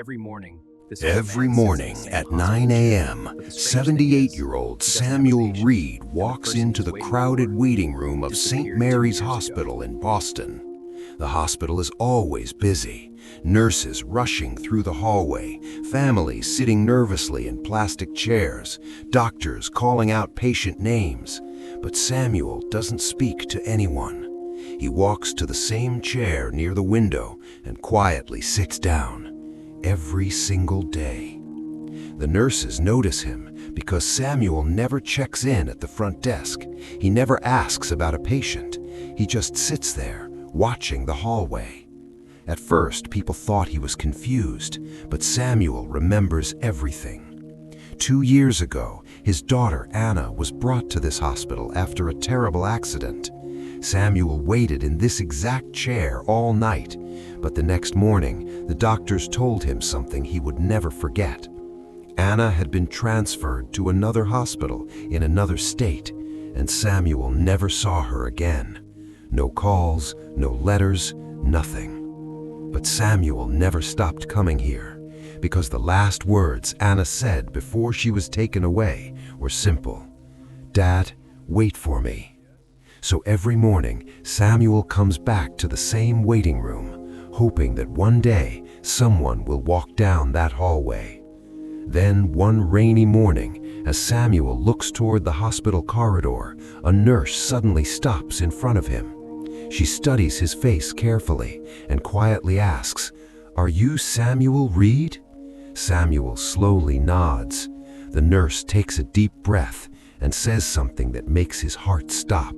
Every morning at 9 a.m., 78-year-old Samuel Reed walks into the crowded waiting room of St. Mary's Hospital in Boston. The hospital is always busy, nurses rushing through the hallway, families sitting nervously in plastic chairs, doctors calling out patient names. But Samuel doesn't speak to anyone. He walks to the same chair near the window and quietly sits down. Every single day. The nurses notice him because Samuel never checks in at the front desk. He never asks about a patient. He just sits there, watching the hallway. At first, people thought he was confused, but Samuel remembers everything. 2 years ago, his daughter Anna was brought to this hospital after a terrible accident. Samuel waited in this exact chair all night, but the next morning, the doctors told him something he would never forget. Anna had been transferred to another hospital in another state, and Samuel never saw her again. No calls, no letters, nothing. But Samuel never stopped coming here, because the last words Anna said before she was taken away were simple: "Dad, wait for me." So every morning, Samuel comes back to the same waiting room, hoping that one day someone will walk down that hallway. Then one rainy morning, as Samuel looks toward the hospital corridor, a nurse suddenly stops in front of him. She studies his face carefully and quietly asks, "Are you Samuel Reed?" Samuel slowly nods. The nurse takes a deep breath and says something that makes his heart stop.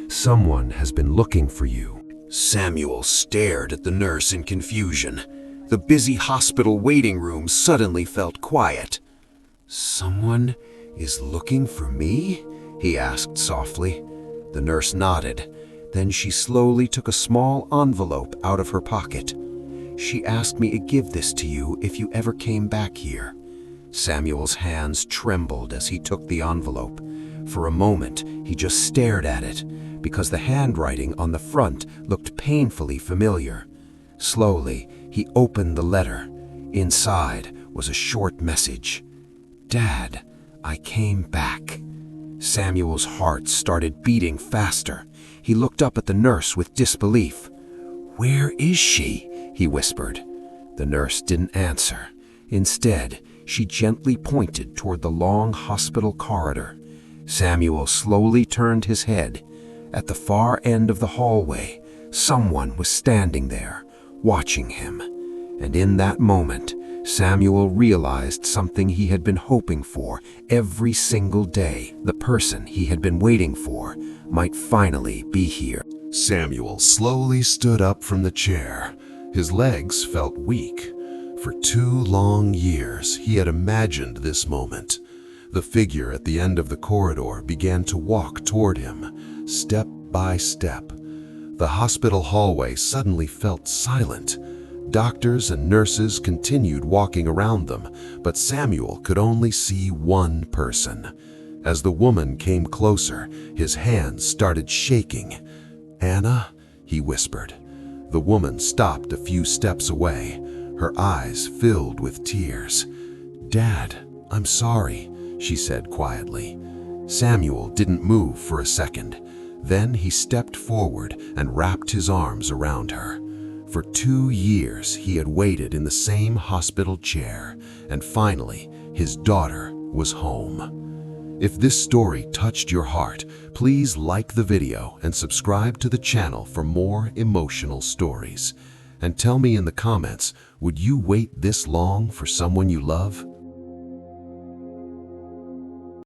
"Someone has been looking for you." Samuel stared at the nurse in confusion. The busy hospital waiting room suddenly felt quiet. "Someone is looking for me?" he asked softly. The nurse nodded. Then she slowly took a small envelope out of her pocket. "She asked me to give this to you if you ever came back here." Samuel's hands trembled as he took the envelope. For a moment, he just stared at it, because the handwriting on the front looked painfully familiar. Slowly, he opened the letter. Inside was a short message. "Dad, I came back." Samuel's heart started beating faster. He looked up at the nurse with disbelief. "Where is she?" he whispered. The nurse didn't answer. Instead, she gently pointed toward the long hospital corridor. Samuel slowly turned his head. At the far end of the hallway, someone was standing there, watching him. And in that moment, Samuel realized something he had been hoping for every single day. The person he had been waiting for might finally be here. Samuel slowly stood up from the chair. His legs felt weak. For 2 long years, he had imagined this moment. The figure at the end of the corridor began to walk toward him, step by step. The hospital hallway suddenly felt silent. Doctors and nurses continued walking around them, but Samuel could only see one person. As the woman came closer, his hands started shaking. "Anna?" he whispered. The woman stopped a few steps away, her eyes filled with tears. "Dad, I'm sorry," she said quietly. Samuel didn't move for a second. Then he stepped forward and wrapped his arms around her. For 2 years, he had waited in the same hospital chair, and finally, his daughter was home. If this story touched your heart, please like the video and subscribe to the channel for more emotional stories. And tell me in the comments, would you wait this long for someone you love?